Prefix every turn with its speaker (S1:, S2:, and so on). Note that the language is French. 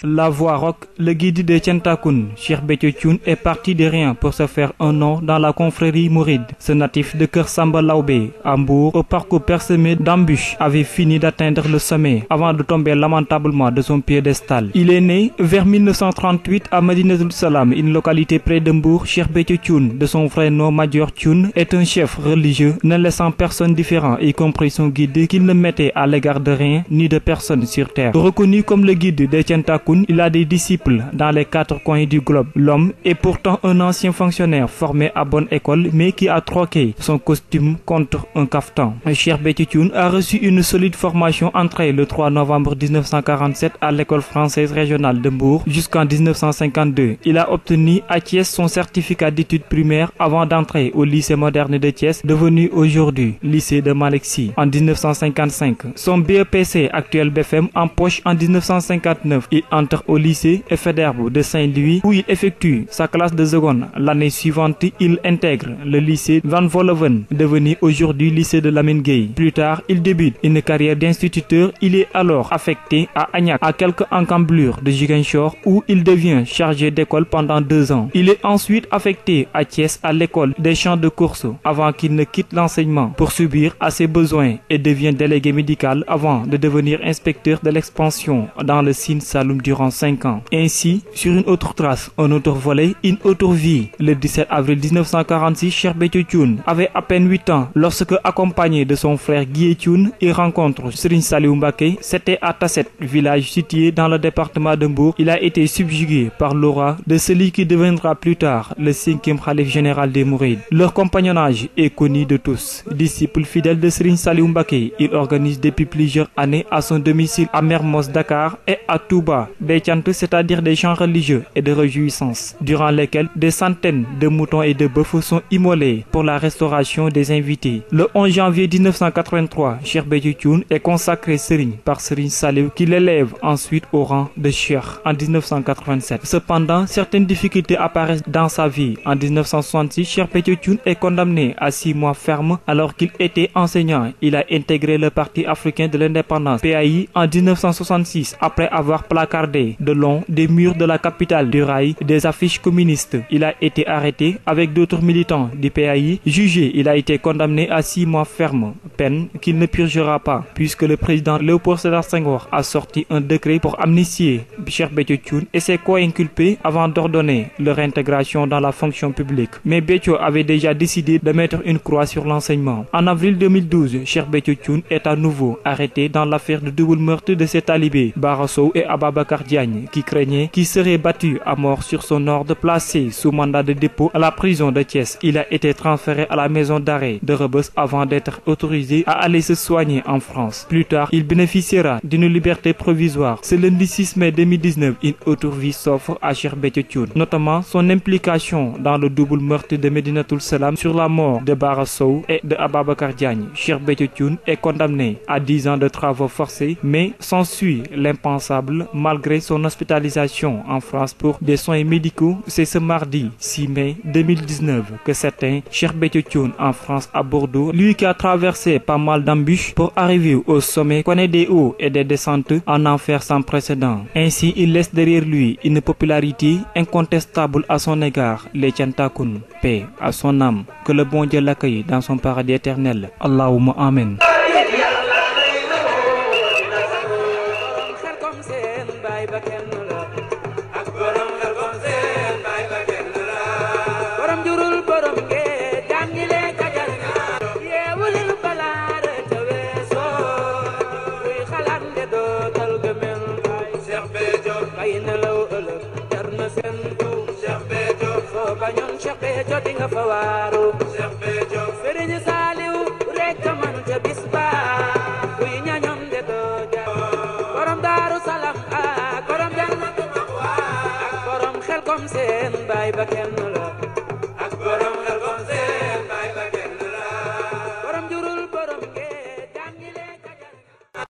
S1: La voix rock, le guide de Tiantakoun, Cheikh Béthio Thioune, est parti de rien pour se faire un nom dans la confrérie mouride. Ce natif de Kër Samba Laobé, à Mbour, au parcours parsemé d'embûches, avait fini d'atteindre le sommet avant de tomber lamentablement de son piédestal. Il est né vers 1938 à Madinatul Salam, une localité près de Mbour. Cheikh Béthio Thioune, de son vrai nom Madior Thioune, est un chef religieux ne laissant personne différent, y compris son guide, qu'il ne mettait à l'égard de rien ni de personne sur terre. Reconnu comme le guide de Tiantakoun, il a des disciples dans les 4 coins du globe. L'homme est pourtant un ancien fonctionnaire formé à bonne école, mais qui a troqué son costume contre un caftan. Cheikh Béthio Thioune a reçu une solide formation entrée le 3 novembre 1947 à l'école française régionale de Mbour jusqu'en 1952. Il a obtenu à Thiès son certificat d'études primaires avant d'entrer au lycée moderne de Thiès, devenu aujourd'hui lycée de Malick Sy en 1955. Son BEPC, actuel BFM, en poche en 1959. Il entre au lycée Faidherbe de Saint-Louis où il effectue sa classe de seconde. L'année suivante, il intègre le lycée Van Vollenhoven, devenu aujourd'hui lycée de Lamine Gueye. Plus tard, il débute une carrière d'instituteur. Il est alors affecté à Agnac, à quelques encablures de Ziguinchor, où il devient chargé d'école pendant 2 ans. Il est ensuite affecté à Thiès à l'école des champs de course avant qu'il ne quitte l'enseignement pour subir à ses besoins et devient délégué médical avant de devenir inspecteur de l'expansion dans le Sine Saloum durant 5 ans. Ainsi, sur une autre trace, un autre volet, une autre vie. Le 17 avril 1946, Cheikh Béthio Thioune avait à peine 8 ans lorsque, accompagné de son frère Guié Thioune, il rencontre Serigne Saliou Mbacké. C'était à Tasset, village situé dans le département de Mbour. Il a été subjugué par l'aura de celui qui deviendra plus tard le 5e khalife général des Mourides. Leur compagnonnage est connu de tous. Disciple fidèle de Serigne Saliou Mbacké, il organise depuis plusieurs années à son domicile à Mermoz, Dakar, et à Touba des chants, c'est-à-dire des chants religieux et de réjouissance, durant lesquels des centaines de moutons et de bœufs sont immolés pour la restauration des invités. Le 11 janvier 1983, Cheikh Béthio Thioune est consacré Serigne par Serigne Saliou, qui l'élève ensuite au rang de Cheikh en 1987. Cependant, certaines difficultés apparaissent dans sa vie. En 1966, Cheikh Béthio Thioune est condamné à 6 mois ferme alors qu'il était enseignant. Il a intégré le Parti africain de l'indépendance, PAI, en 1966 après avoir placardé de long des murs de la capitale du rail des affiches communistes. Il a été arrêté avec d'autres militants du PAI. Jugé, il a été condamné à 6 mois ferme, peine qu'il ne purgera pas puisque le président Léopold Sédar Senghor a sorti un décret pour amnistier Cheikh Béthio Thioune et ses co-inculpés avant d'ordonner leur intégration dans la fonction publique. Mais Béthio avait déjà décidé de mettre une croix sur l'enseignement. En avril 2012, Cheikh Béthio Thioune est à nouveau arrêté dans l'affaire de double meurtre de ses talibés Bara Sow et Ababacar Diagne, qui craignaient qu'il serait battu à mort sur son ordre, placé sous mandat de dépôt à la prison de Thiès. Il a été transféré à la maison d'arrêt de Rebeuss avant d'être autorisé à aller se soigner en France. Plus tard, il bénéficiera d'une liberté provisoire. Ce lundi 6 mai 2019, une autre vie s'offre à Cheikh Béthio Thioune, notamment son implication dans le double meurtre de Médinatoul Salam sur la mort de Bara Sow et de Ababacar Diagne. Cheikh Béthio Thioune est condamné à 10 ans de travaux forcés, mais s'ensuit l'impensable malgré son hospitalisation en France pour des soins médicaux. C'est ce mardi 6 mai 2019 que certains Cheikh Béthio Thioune en France à Bordeaux, lui qui a traversé pas mal d'embûches pour arriver au sommet, connaît des hauts et des descentes en enfer sans précédent. Ainsi, il laisse derrière lui une popularité incontestable à son égard. Les Tiantakoun, paix à son âme, que le bon Dieu l'accueille dans son paradis éternel. Allahumma amen.
S2: Cheikh Béthio di nga fa waaru Cheikh Béthio Serigne Saliou rek man ca bis ba kuy ñañoon de doo ja borom Daaru Salaam ak borom Jannatu Mahwa ak borom Xelkom seen baay ba kenn